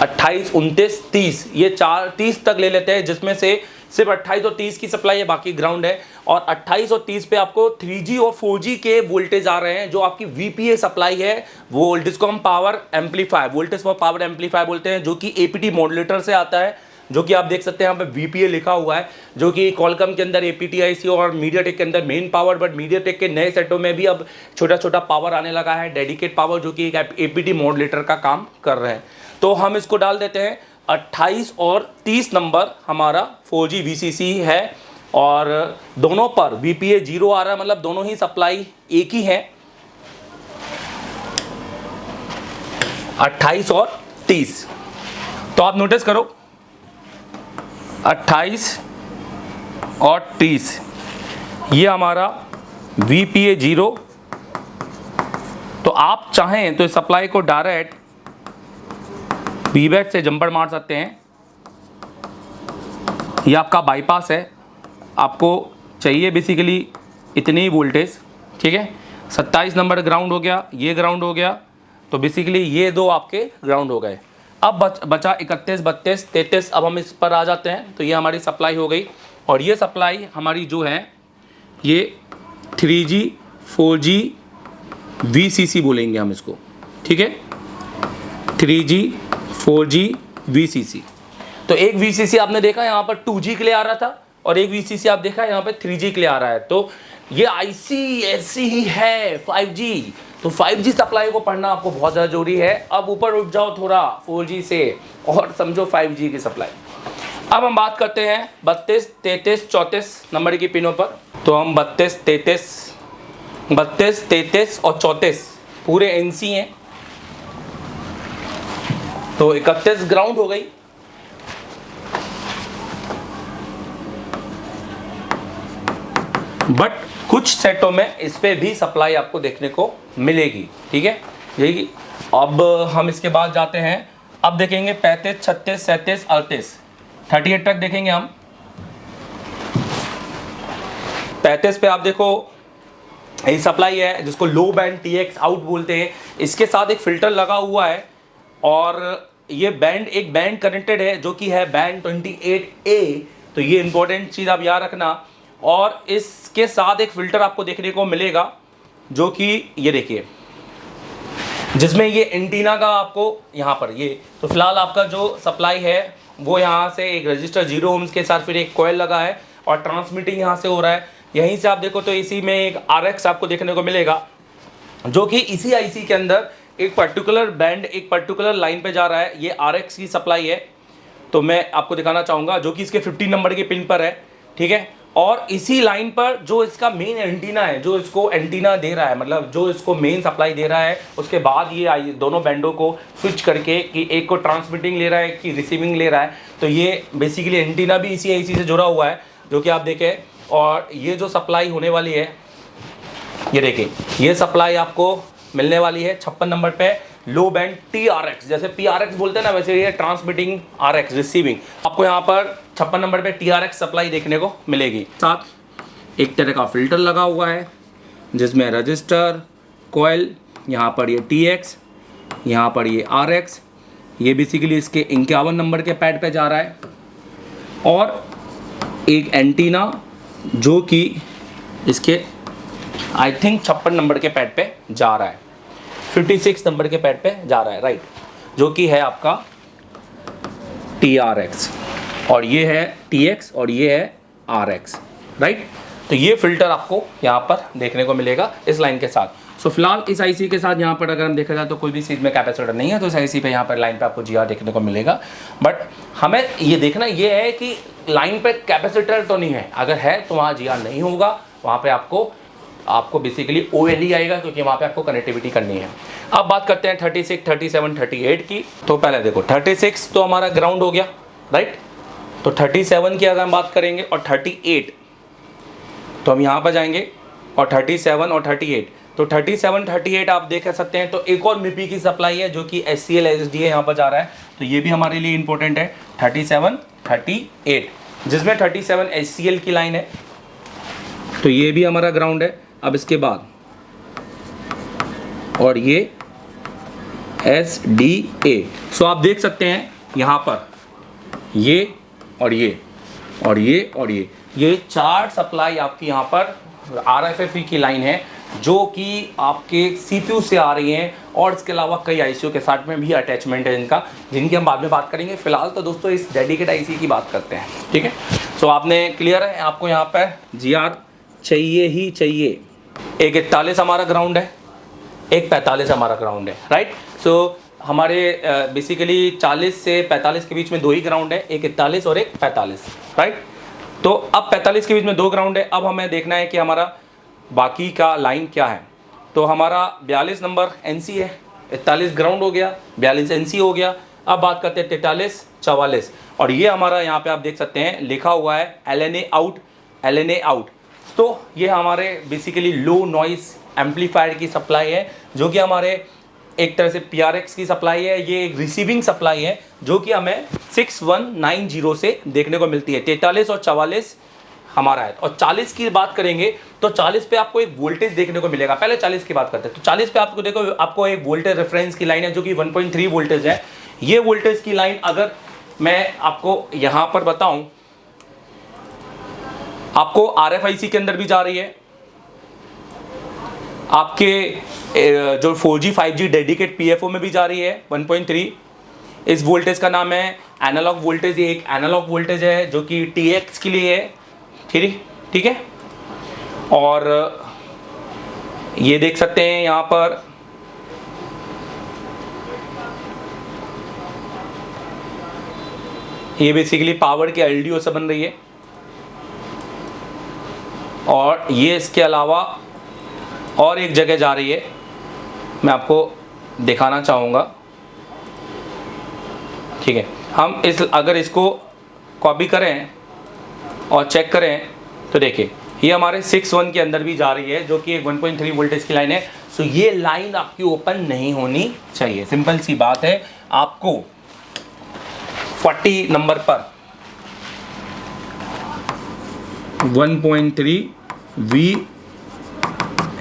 28, 29, 30, ये 30 तक ले लेते हैं, जिसमें से सिर्फ 28 और 30 की सप्लाई है, बाकी ग्राउंड है। और 28 और 30 पे आपको 3G और 4G के वोल्टेज आ रहे हैं, जो आपकी VPA सप्लाई है, वो वोल्टेज को हम power amplifier, voltage for power amplifier बोलते हैं, जो कि APT मॉड्यूलेटर से आता है, जो कि आप देख सकते हैं यहाँ पे VPA लिखा हुआ है, जो कि कॉलकम के अंदर APT IC और मीडियाटेक के अंदर मेन पावर, बट मीडियाटेक के नए सेटों में भी अब छोटा छोटा पावर आने लगा है, डेडिकेट पावर, जो कि एक APT मॉड्यूलेटर का काम कर रहे हैं। तो हम इसको डाल देते हैं 28 और 30 नंबर हमारा 4G VCC है, और दोनों पर VPA 0 आ रहा है, मतलब दोनों ही सप्लाई एक ही है, 28 और 30। तो आप नोटिस करो 28 और 30 ये हमारा VPA 0। तो आप चाहें तो इस सप्लाई को डायरेक्ट VBAT से जंपर मार सकते हैं, ये आपका बाईपास है, आपको चाहिए बेसिकली इतनी ही वोल्टेज, ठीक है। 27 नंबर ग्राउंड हो गया, ये ग्राउंड हो गया, तो बेसिकली ये दो आपके ग्राउंड हो गए। अब बचा 31, 32, 33। अब हम इस पर आ जाते हैं। तो ये हमारी सप्लाई हो गई, और ये सप्लाई हमारी जो है ये 3G 4G VCC बोलेंगे हम इसको, ठीक है, 3G 4G VCC। तो एक VCC आपने देखा यहाँ पर 2G के लिए आ रहा था और एक VCC आप देखा यहाँ पे 3G के लिए आ रहा है। तो ये IC ऐसी ही है 5G। तो 5G सप्लाई को पढ़ना आपको बहुत ज़्यादा जरूरी है। अब ऊपर उठ जाओ थोड़ा 4G से और समझो 5G की सप्लाई। अब हम बात करते हैं 32, 33, 34 नंबर की पिनों पर। तो हम 32, 33 और 34 पूरे NC हैं। तो 31 ग्राउंड हो गई। बट कुछ सेटों में इस पे भी सप्लाई आपको देखने को मिलेगी, ठीक है। यही अब हम इसके बाद जाते हैं, अब देखेंगे 35, 36, 37, 38, 38 तक देखेंगे हम। 35 पे आप देखो ये सप्लाई है जिसको लो बैंड TX आउट बोलते हैं। इसके साथ एक फिल्टर लगा हुआ है और ये बैंड एक बैंड कनेक्टेड है जो कि है बैंड 28A। तो ये इंपॉर्टेंट चीज़ आप याद रखना। और इसके साथ एक फिल्टर आपको देखने को मिलेगा जो कि ये देखिए, जिसमें ये एंटीना का आपको यहाँ पर ये, तो फिलहाल आपका जो सप्लाई है वो यहाँ से एक रजिस्टर 0 ohms के साथ फिर एक कॉइल लगा है और ट्रांसमिटिंग यहाँ से हो रहा है। यहीं से आप देखो तो इसी में एक RX आपको देखने को मिलेगा जो कि इसी IC के अंदर एक पर्टिकुलर बैंड एक पर्टिकुलर लाइन पे जा रहा है। ये RX की सप्लाई है। तो मैं आपको दिखाना चाहूँगा जो कि इसके 15 नंबर के पिन पर है, ठीक है। और इसी लाइन पर जो इसका मेन एंटीना है, जो इसको एंटीना दे रहा है, मतलब जो इसको मेन सप्लाई दे रहा है, उसके बाद ये दोनों बैंडों को स्विच करके कि एक को ट्रांसमिटिंग ले रहा है कि रिसीविंग ले रहा है। तो ये बेसिकली एंटीना भी इसी IC से जुड़ा हुआ है जो कि आप देखें। और ये जो सप्लाई होने वाली है, ये देखिए, ये सप्लाई आपको मिलने वाली है 56 नंबर पे लो बैंड TRX। जैसे PRX बोलते हैं ना, वैसे ये ट्रांसमिटिंग RX रिसीविंग। आपको यहाँ पर 56 नंबर पे TRX सप्लाई देखने को मिलेगी। साथ एक तरह का फिल्टर लगा हुआ है जिसमें रजिस्टर कॉइल, यहाँ पर ये TX, यहाँ पर ये RX, ये बेसिकली इसके 51 नंबर के पैड पे जा रहा है। और एक एंटीना जो कि इसके आई थिंक 56 नंबर के पैड पे जा रहा है, 56 नंबर के पैड पे जा रहा है, राइट, जो कि है आपका TRX और ये है TX और ये है RX, राइट। तो ये फिल्टर आपको यहाँ पर देखने को मिलेगा इस लाइन के साथ। सो फिलहाल इस IC के साथ यहाँ पर अगर हम देखा जाए तो कोई भी चीज़ में कैपेसिटर नहीं है, तो इस IC पे यहाँ पर लाइन पे आपको GR देखने को मिलेगा। बट हमें ये देखना ये है कि लाइन पे कैपेसिटर तो नहीं है, अगर है तो वहाँ GR नहीं होगा, वहाँ पे आपको बेसिकली OLE आएगा क्योंकि वहाँ पे आपको कनेक्टिविटी करनी है। अब बात करते हैं 36, 37, 38 की। तो पहले देखो 36 तो हमारा ग्राउंड हो गया, राइट। तो 37 की अगर हम बात करेंगे और 38, तो हम यहाँ पर जाएंगे और 37 और 38, तो 37, 38 आप देख सकते हैं। तो एक और MIPI की सप्लाई है जो कि SCL SDA यहाँ पर जा रहा है, तो ये भी हमारे लिए इंपॉर्टेंट है। 37, 38 जिसमें 37 SCL की लाइन है, तो ये भी हमारा ग्राउंड है। अब इसके बाद और ये SDA, सो आप देख सकते हैं यहाँ पर ये और ये और ये और ये 4 सप्लाई आपकी यहाँ पर RFFE की लाइन है जो कि आपके CPU से आ रही हैं। और इसके अलावा कई ICO के साथ में भी अटैचमेंट है इनका, जिनकी हम बाद में बात करेंगे। फिलहाल तो दोस्तों इस डेडिकेट IC की बात करते हैं, ठीक है। सो आपने क्लियर है, आपको यहाँ पर GR चाहिए ही चाहिए। एक 41 हमारा ग्राउंड है, एक 45 हमारा ग्राउंड है, राइट। सो हमारे बेसिकली 40 से 45 के बीच में 2 ही ग्राउंड है, एक 41 और एक 45, राइट। तो अब 45 के बीच में 2 ग्राउंड है। अब हमें देखना है कि हमारा बाकी का लाइन क्या है। तो हमारा 42 नंबर NC है, 41 ग्राउंड हो गया, 42 NC हो गया। अब बात करते हैं 43, 44 और ये हमारा यहाँ पे आप देख सकते हैं लिखा हुआ है LNA आउट। तो ये हमारे बेसिकली लो नॉइस एम्पलीफायर की सप्लाई है जो कि हमारे एक तरह से PRX की सप्लाई है। ये एक रिसीविंग सप्लाई है जो कि हमें 6190 से देखने को मिलती है। 43 और 44 हमारा है। और 40 की बात करेंगे तो 40 पे आपको एक वोल्टेज देखने को मिलेगा। पहले 40 की बात करते हैं। तो 40 पे आपको देखो, आपको एक वोल्टेज रेफरेंस की लाइन है जो कि 1.3 वोल्टेज है। ये वोल्टेज की लाइन अगर मैं आपको यहाँ पर बताऊँ आपको RFIC के अंदर भी जा रही है, आपके जो 4G 5G डेडिकेट PFO में भी जा रही है 1.3। इस वोल्टेज का नाम है एनालॉग वोल्टेज। ये एक एनालॉग वोल्टेज है जो कि TX के लिए है, ठीक है। और ये देख सकते हैं यहाँ पर ये बेसिकली पावर के LDO से बन रही है। और ये इसके अलावा और एक जगह जा रही है, मैं आपको दिखाना चाहूँगा, ठीक है। हम अगर इसको कॉपी करें और चेक करें तो देखिए ये हमारे 6.1 के अंदर भी जा रही है, जो कि एक 1.3 वोल्टेज की लाइन है। सो ये लाइन आपकी ओपन नहीं होनी चाहिए, सिंपल सी बात है। आपको 40 नंबर पर 1.3 V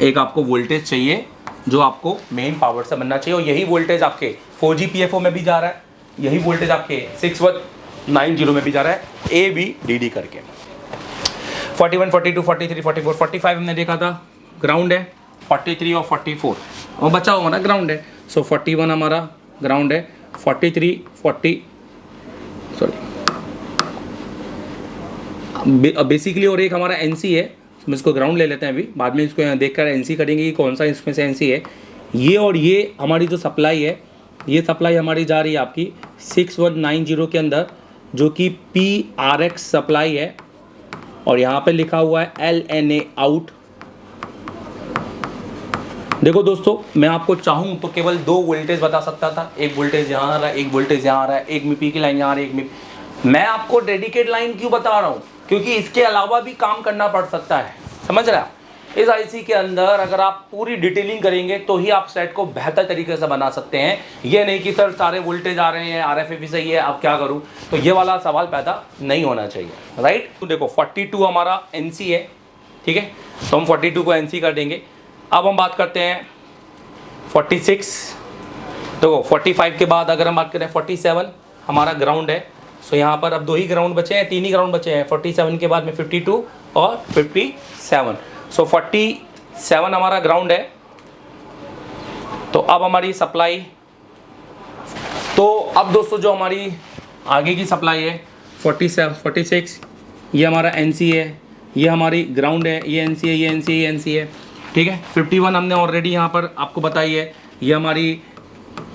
एक आपको वोल्टेज चाहिए जो आपको मेन पावर से बनना चाहिए। और यही वोल्टेज आपके 4G PFO में भी जा रहा है, यही वोल्टेज आपके 6190 में भी जा रहा है, AVDD करके। 41, 42, 43, 44, 45 हमने देखा था ग्राउंड है, 43 और 44 और बचा होगा ना ग्राउंड है। सो 41 हमारा ग्राउंड है, 43, 40 सॉरी बेसिकली, और एक हमारा NC है। हम इसको ग्राउंड ले लेते हैं अभी, बाद में इसको यहाँ देख कर NC करेंगे कि कौन सा इसमें से NC है। ये और ये हमारी जो सप्लाई है, ये सप्लाई हमारी जा रही है आपकी 6190 के अंदर, जो कि PRX सप्लाई है। और यहाँ पे लिखा हुआ है LNA आउट। देखो दोस्तों, मैं आपको चाहूँ तो केवल 2 वोल्टेज बता सकता था, एक वोल्टेज यहाँ आ रहा है, एक वोल्टेज यहाँ आ रहा है, एक MIPI की लाइन यहाँ आ रही है, एक MIPI। मैं आपको डेडिकेट लाइन क्यों बता रहा हूँ? क्योंकि इसके अलावा भी काम करना पड़ सकता है, समझ रहे हैं? इस IC के अंदर अगर आप पूरी डिटेलिंग करेंगे तो ही आप सेट को बेहतर तरीके से बना सकते हैं। ये नहीं कि सर सारे वोल्टेज आ रहे हैं, RFA सही है, अब क्या करूं? तो ये वाला सवाल पैदा नहीं होना चाहिए, राइट। तो देखो 42 हमारा NC है, ठीक है, तो हम 42 को NC कर देंगे। अब हम बात करते हैं 46, तो 45 के बाद अगर हम बात करें 47 हमारा ग्राउंड है। सो यहाँ पर अब 2 ही ग्राउंड बचे हैं, 3 ही ग्राउंड बचे हैं, 47 के बाद में 52 और 57। सो 47 हमारा ग्राउंड है। तो अब हमारी सप्लाई, तो अब दोस्तों जो हमारी आगे की सप्लाई है 47, 46 ये हमारा NC है, ये हमारी ग्राउंड है, ये NC है, ये NC है, ये NC है, ठीक है। 51 हमने ऑलरेडी यहाँ पर आपको बताई है, ये हमारी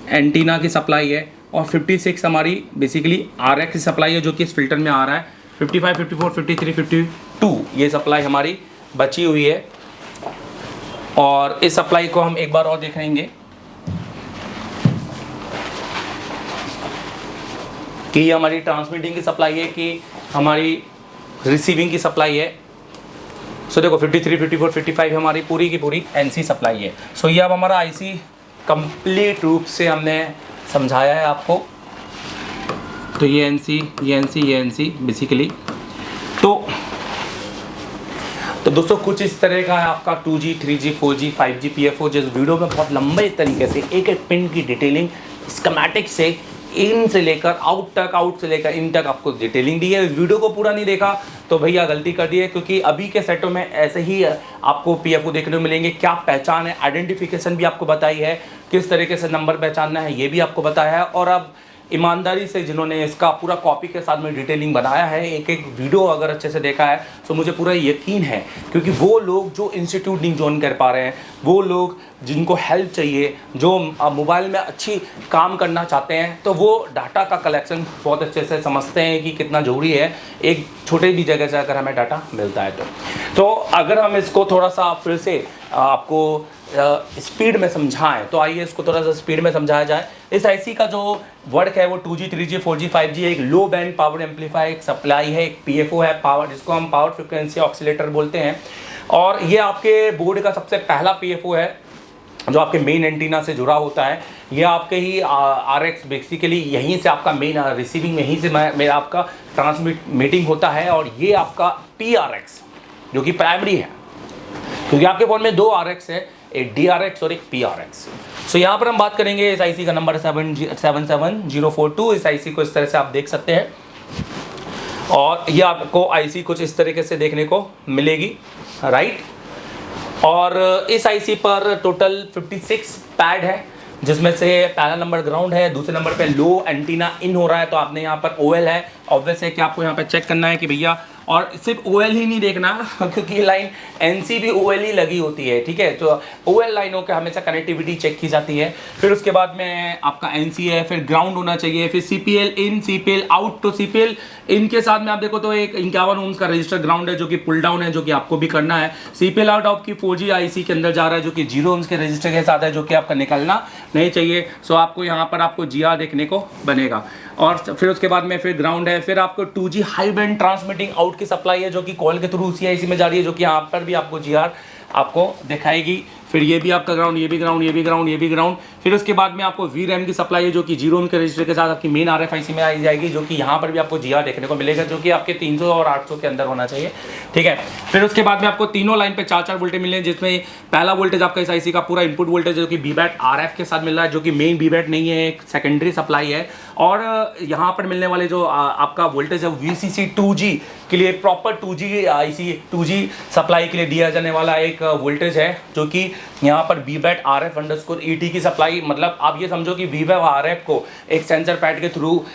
एंटीना की सप्लाई है। और 56 हमारी बेसिकली RX की सप्लाई है, जो कि इस फिल्टर में आ रहा है। 55, 54, 53, 52 ये सप्लाई हमारी बची हुई है। और इस सप्लाई को हम एक बार और देखेंगे कि ये हमारी ट्रांसमिटिंग की सप्लाई है कि हमारी रिसीविंग की सप्लाई है। सो देखो 53, 54, 55 हमारी पूरी की पूरी NC सप्लाई है। सो ये अब हमारा IC कंप्लीट रूप से हमने समझाया है आपको। तो ये NC, ये NC, ये NC बेसिकली। तो दोस्तों कुछ इस तरह का है आपका 2G, 3G, 4G, 5G PFO, जिस वीडियो में बहुत लंबे तरीके से एक एक पिन की डिटेलिंग स्कीमेटिक से इन से लेकर आउट से लेकर इन तक आपको डिटेलिंग दी है। इस वीडियो को पूरा नहीं देखा तो भैया गलती कर दी है, क्योंकि अभी के सेटों में ऐसे ही आपको PFO देखने को मिलेंगे। क्या पहचान है, आइडेंटिफिकेशन भी आपको बताई है, किस तरीके से नंबर पहचानना है ये भी आपको बताया है। और अब ईमानदारी से जिन्होंने इसका पूरा कॉपी के साथ में डिटेलिंग बनाया है, एक एक वीडियो अगर अच्छे से देखा है तो मुझे पूरा यकीन है, क्योंकि वो लोग जो इंस्टीट्यूट नहीं ज्वाइन कर पा रहे हैं, वो लोग जिनको हेल्प चाहिए, जो मोबाइल में अच्छी काम करना चाहते हैं, तो वो डाटा का कलेक्शन बहुत अच्छे से समझते हैं कि कितना ज़रूरी है एक छोटे भी जगह से अगर हमें डाटा मिलता है तो अगर हम इसको थोड़ा सा फिर से आपको स्पीड में समझाएं तो आइए इसको थोड़ा सा स्पीड में समझाया जाए। इस IC का जो वर्क है वो 2G, 3G, 4G, 5G एक लो बैंड पावर एम्पलीफायर, एक सप्लाई है, एक PFO है पावर, जिसको हम पावर फ्रिक्वेंसी ऑक्सीलेटर बोलते हैं। और ये आपके बोर्ड का सबसे पहला PFO है जो आपके मेन एंटीना से जुड़ा होता है। ये आपके ही RX बेसिकली यहीं से आपका मेन रिसीविंग, यहीं से मेरा आपका ट्रांसमिटिंग होता है। और ये आपका PRX जो कि प्राइमरी है, क्योंकि आपके फ़ोन में 2 RX है, एक DRX और एक PRX। सो यहाँ पर हम बात करेंगे इस IC का नंबर 77042। इस IC को इस तरह से आप देख सकते हैं। और ये आपको आईसी कुछ इस तरीके से देखने को मिलेगी, राइट। और इस आईसी पर टोटल 56 पैड है, जिसमें से पहला नंबर ग्राउंड है, दूसरे नंबर पे लो एंटीना इन हो रहा है। तो आपने यहाँ पर ओएल है, ऑब्वियस है कि आपको यहाँ पे चेक करना है कि भैया, और सिर्फ ओएल ही नहीं देखना क्योंकि लाइन एनसी भी ओएल ही लगी होती है, ठीक है। तो ओएल लाइनों के हमेशा कनेक्टिविटी चेक की जाती है। फिर उसके बाद में आपका एनसी है, फिर ग्राउंड होना चाहिए, फिर सीपीएल इन, सीपीएल आउट। तो सीपीएल इन के साथ में आप देखो तो एक 51 ओम्स का रजिस्टर ग्राउंड है जो कि पुल डाउन है, जो कि आपको भी करना है। सीपीएल आउट आपकी 4G आईसी के अंदर जा रहा है जो कि 0 ओम्स के रजिस्टर के साथ है, जो कि आपका निकलना नहीं चाहिए। सो आपको यहाँ पर आपको जीआर देखने को बनेगा। और फिर उसके बाद में फिर ग्राउंड है, फिर आपको 2G high band transmitting out की सप्लाई है जो कि कॉल के थ्रू उसी आईसी में जा रही है, जो कि यहाँ पर भी आपको जीआर आपको दिखाएगी। फिर ये भी आपका ग्राउंड, ये भी ग्राउंड, ये भी ग्राउंड, ये भी ग्राउंड। फिर उसके बाद में आपको वीरैम की सप्लाई है जो कि 0 ओम के रजिस्टर के साथ आपकी मेन आरएफआईसी में आई जाएगी, जो कि यहाँ पर भी आपको जीआर देखने को मिलेगा, जो कि आपके 300 और 800 के अंदर होना चाहिए, ठीक है। फिर उसके बाद में आपको तीनों लाइन पे 4-4 वोल्टेज मिले, जिसमें पहला वोल्टेज आपका इस आईसी का पूरा इनपुट वोल्टेज है जो कि बीबैट आरएफ के साथ मिल रहा है, जो कि मेन बीबैट नहीं है, एक सेकेंडरी सप्लाई है। और यहाँ पर मिलने वाले जो आपका वोल्टेज है VCC 2G के लिए proper 2G IC 2G supply के लिए दिया जाने वाला एक वोल्टेज है, जो कि यहाँ पर बीबैट RF अंडरस्कोर ET की सप्लाई, मतलब आप ये समझो कि VVAV RF को एक सेंसर पैड के थ्रू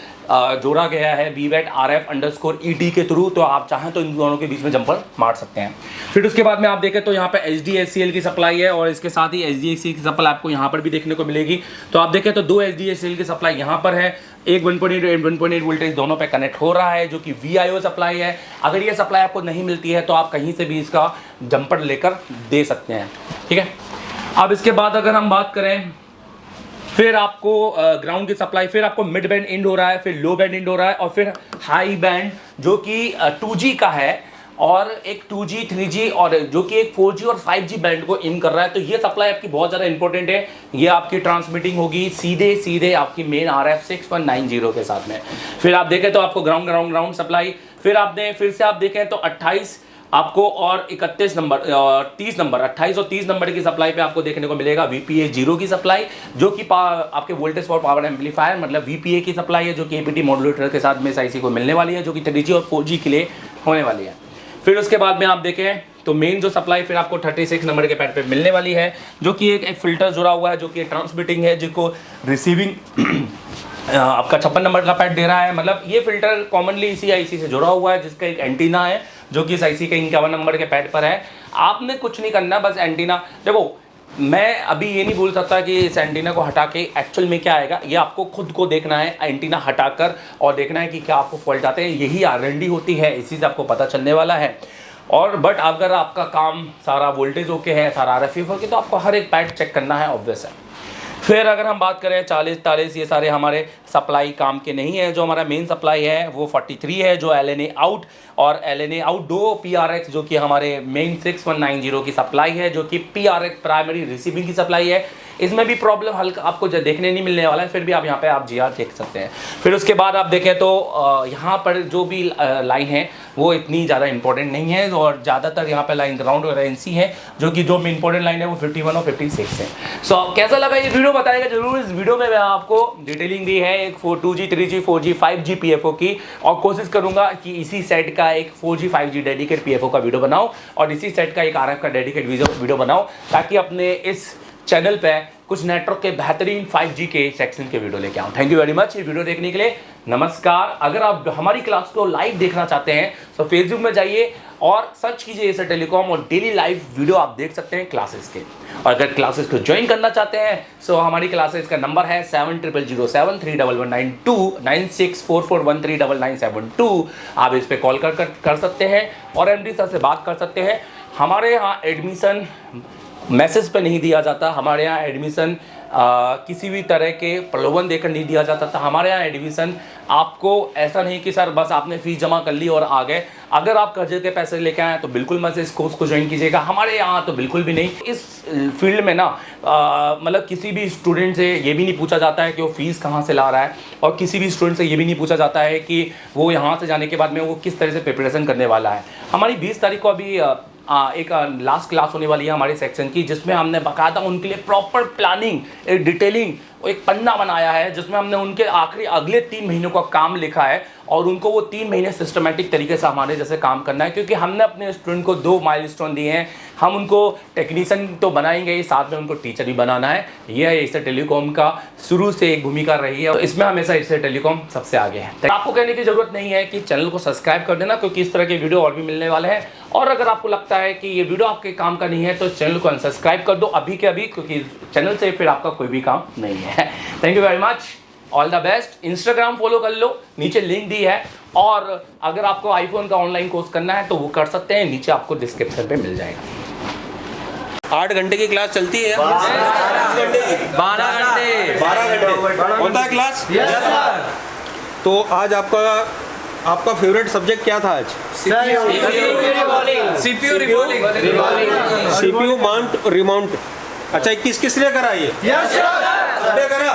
जोड़ा गया है बीबैट RF अंडरस्कोर ET के थ्रू। तो आप चाहें तो इन दोनों के बीच में जंपर मार सकते हैं। फिर उसके बाद में आप देखें तो यहाँ पे HDACL की सप्लाई है, और इसके साथ ही HDACL की सप्लाई आपको यहाँ पर भी देखने को मिलेगी। तो आप देखें तो 2 HDACL की सप्लाई यहाँ पर है, एक 1.8 एंड 1.8 वोल्टेज दोनों पे कनेक्ट हो रहा है, जो कि VIO सप्लाई है। अगर ये सप्लाई आपको नहीं मिलती है तो आप कहीं से भी इसका जंपर लेकर दे सकते हैं, ठीक है। अब इसके बाद अगर हम बात करें, फिर आपको ग्राउंड की सप्लाई, फिर आपको मिड बैंड इंड हो रहा है, फिर लो बैंड इंड हो रहा है, और फिर हाई बैंड जो कि 2G का है, और एक 2G 3G और जो कि एक 4G और 5G बैंड को इन कर रहा है। तो ये सप्लाई आपकी बहुत ज़्यादा इंपॉर्टेंट है। ये आपकी ट्रांसमिटिंग होगी सीधे सीधे आपकी मेन RF 6190 के साथ में। फिर आप देखें तो आपको ग्राउंड ग्राउंड ग्राउंड सप्लाई, फिर से आप देखें तो 28 आपको और 31 नंबर और 30 नंबर 28 और 30 नंबर की सप्लाई पे आपको देखने को मिलेगा VPA 0 की सप्लाई, जो कि आपके वोल्टेज फॉर पावर एम्पलीफायर मतलब VPA की सप्लाई है, जो कि APT मॉड्यूलेटर के साथ में इस आईसी को मिलने वाली है, जो कि 3G और 4G के लिए होने वाली है। फिर उसके बाद में आप देखें तो मेन जो सप्लाई फिर आपको 36 नंबर के पैड पे मिलने वाली है, जो कि एक फिल्टर जुड़ा हुआ है, जो कि ट्रांसमिटिंग है, जिसको रिसीविंग आपका 56 नंबर का पैड दे रहा है। मतलब ये फिल्टर कॉमनली इसी आईसी से जुड़ा हुआ है, जिसका एक एंटीना है जो कि इस आईसी के 51 नंबर के पैड पर है। आपने कुछ नहीं करना, बस एंटीना देखो, मैं अभी ये नहीं बोल सकता कि इस एंटीना को हटा के एक्चुअल में क्या आएगा, ये आपको खुद को देखना है एंटीना हटाकर, और देखना है कि क्या आपको फॉल्ट आते हैं। यही R&D होती है, इसी से आपको पता चलने वाला है। और बट अगर आपका काम सारा वोल्टेज ओके है, सारा RF ओके, तो आपको हर एक पैड चेक करना है, ऑब्वियस है। फिर अगर हम बात करें 40-40 ये सारे हमारे सप्लाई काम के नहीं है। जो हमारा मेन सप्लाई है वो 43 है, जो LNA आउट और LNA आउट 2 PRX जो कि हमारे मेन 6190 की सप्लाई है, जो कि PRX प्राइमरी रिसीविंग की सप्लाई है। इसमें भी प्रॉब्लम हल्का आपको देखने नहीं मिलने वाला है, फिर भी आप यहाँ पे आप GR देख सकते हैं। फिर उसके बाद आप देखें तो यहाँ पर जो भी लाइन है वो इतनी ज़्यादा इंपॉर्टेंट नहीं है, और ज़्यादातर यहाँ पे लाइन ग्राउंड और NC है, जो कि जो इंपॉर्टेंट लाइन है वो 51 और 56 है। सो कैसा लगा ये वीडियो बताइएगा जरूर। इस वीडियो में मैं आपको डिटेलिंग दी है एक 2G 3G 4G 5G PFO की, और कोशिश करूँगा कि इसी सेट का एक 4G 5G डेडिकेट PFO का वीडियो बनाऊँ, और इसी सेट का एक RF का डेडिकेट वीडियो बनाऊँ, ताकि अपने इस चैनल पे कुछ नेटवर्क के बेहतरीन 5G के सेक्शन के वीडियो लेके आऊँ। थैंक यू वेरी मच ये वीडियो देखने के लिए। नमस्कार। अगर आप हमारी क्लास को लाइव देखना चाहते हैं तो फेसबुक में जाइए और सर्च कीजिए एसर टेलीकॉम, और डेली लाइव वीडियो आप देख सकते हैं क्लासेस के। और अगर क्लासेस को ज्वाइन करना चाहते हैं तो हमारी क्लासेस का नंबर है 7007311992 9644139972। आप इस पर कॉल कर सकते हैं और MD सर से बात कर सकते हैं। हमारे यहाँ एडमिशन मैसेज पे नहीं दिया जाता, हमारे यहाँ एडमिशन किसी भी तरह के प्रलोभन देकर नहीं दिया जाता था। हमारे यहाँ एडमिशन आपको ऐसा नहीं कि सर बस आपने फीस जमा कर ली और आ गए। अगर आप कर्जे के पैसे लेके आए तो बिल्कुल मत इस कोर्स को ज्वाइन कीजिएगा। हमारे यहाँ तो बिल्कुल भी नहीं। इस फील्ड में ना मतलब किसी भी स्टूडेंट से ये भी नहीं पूछा जाता है कि वो फीस कहाँ से ला रहा है, और किसी भी स्टूडेंट से ये भी नहीं पूछा जाता है कि वो यहाँ से जाने के बाद में वो किस तरह से प्रिपरेशन करने वाला है। हमारी 20 तारीख को अभी एक लास्ट क्लास होने वाली है हमारे सेक्शन की, जिसमें हमने बाकायदा उनके लिए प्रॉपर प्लानिंग, एक डिटेलिंग एक पन्ना बनाया है जिसमें हमने उनके आखिरी अगले 3 महीनों का काम लिखा है और उनको वो 3 महीने सिस्टमेटिक तरीके से हमारे जैसे काम करना है, क्योंकि हमने अपने स्टूडेंट को 2 माइलस्टोन दिए हैं। हम उनको टेक्नीशियन तो बनाएंगे ही, साथ में उनको टीचर भी बनाना है। यह है एशिया टेलीकॉम का शुरू से एक भूमिका रही है, तो इसमें हमेशा एशिया टेलीकॉम सबसे आगे है। तो आपको कहने की जरूरत नहीं है कि चैनल को सब्सक्राइब कर देना, क्योंकि इस तरह के वीडियो और भी मिलने वाले हैं। और अगर आपको लगता है कि ये वीडियो आपके काम का नहीं है तो चैनल को अनसब्सक्राइब कर दो अभी के अभी, क्योंकि चैनल से फिर आपका कोई भी काम नहीं है। Thank you very much, all the best. Instagram follow कर लो, नीचे लिंक दी है। और अगर आपको आईफोन का ऑनलाइन कोर्स करना है तो वो कर सकते हैं, नीचे आपको डिस्क्रिप्शन पे मिल जाएगा। 8 घंटे की क्लास चलती है, 12 घंटे होता है क्लास। तो आज आपका फेवरेट सब्जेक्ट क्या था आज? CPU mount remount. अच्छा, किसने करा ये? सबने करा?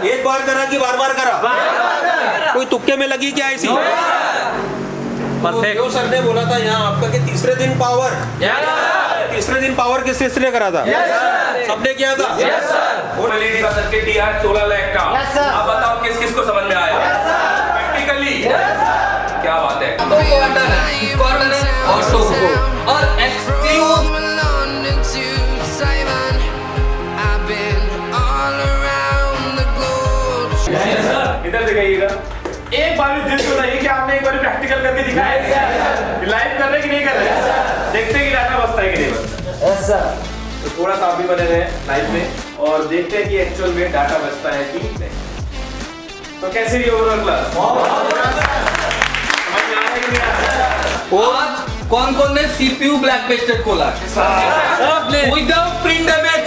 एक बार करा कि बार करा? कोई तुक्के में लगी क्या ऐसी? परफेक्ट। सर ने बोला था यहाँ आपका कि तीसरे दिन पावर किसने करा था? सबने किया था। LED का सर्किट दिया है 16 लाख का। अब बताओ किस को समझ में आया? प्रैक्टिकली क्या बात है। तो क्वार्टर है और एक्सक्लूसिव इधर दिखाइएगा। एक बार भी दिल से बताइए कि आपने एक बार प्रैक्टिकल करके दिखाया है? लाइव कर रहे कि नहीं कर रहे? देखते कि डाटा बचता है कि नहीं बचता। तो थोड़ा सा आप भी बने रहे लाइव में और देखते हैं कि एक्चुअल में डाटा बचता है कि नहीं। तो कैसे रही ओवरऑल क्लास? समझ में आ रहा है कि नहीं आ रहा? आज कौन ने सीपीयू ब्लैक पेस्टेड खोला? Without print damage.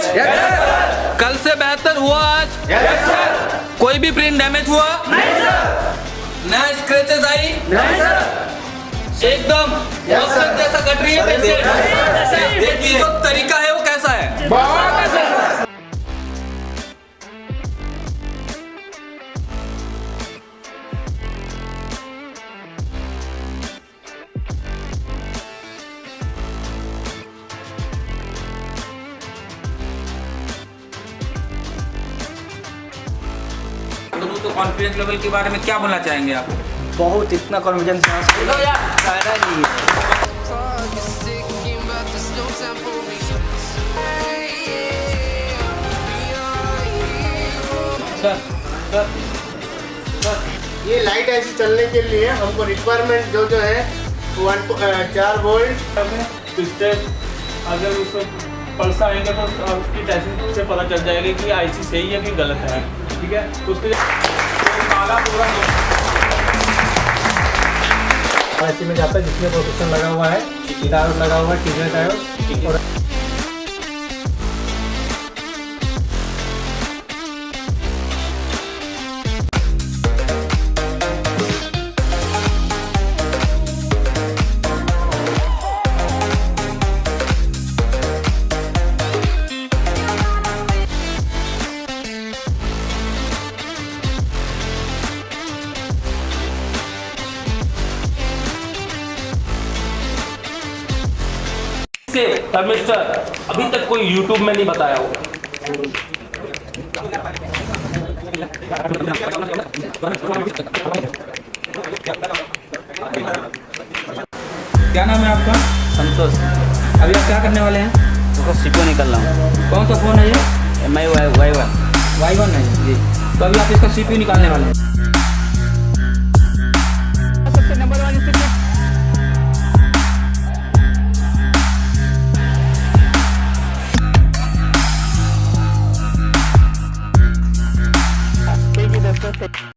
कल से बेहतर हुआ आज? कोई भी प्रिंट डैमेज हुआ? नहीं सर। नया स्क्रैचेस आई? नहीं सर। एकदम जैसा कट रही है पेस्टेड। देखिए जो तरीका है वो कैसा है। बहुत अच्छा। तो कॉन्फिडेंस लेवल के बारे में क्या बोलना चाहेंगे आप? बहुत इतना कॉन्फिडेंस फायदा नहीं है। ये लाइट ऐसी चलने के लिए हमको रिक्वायरमेंट जो है 4 वोल्ट अगर उसमें पल्स आएंगे तो उसकी टेस्टिंग से पता चल जाएगा कि आईसी सही है कि गलत है। ठीक है, तो उसके काला पूरा ऐसे में जाता है जिसमें प्रोटेक्शन लगा हुआ है, डायोड लगा हुआ है, टीजर डायोड। और मिस्टर अभी तक कोई YouTube में नहीं बताया होगा। क्या नाम है आपका? संतोष। अभी आप क्या करने वाले हैं? तो सीपीयू निकल रहा हूँ। कौन सा फोन है ये? MI Y1 है जी। तो अभी आप इसका सीपीयू निकालने वाले हैं।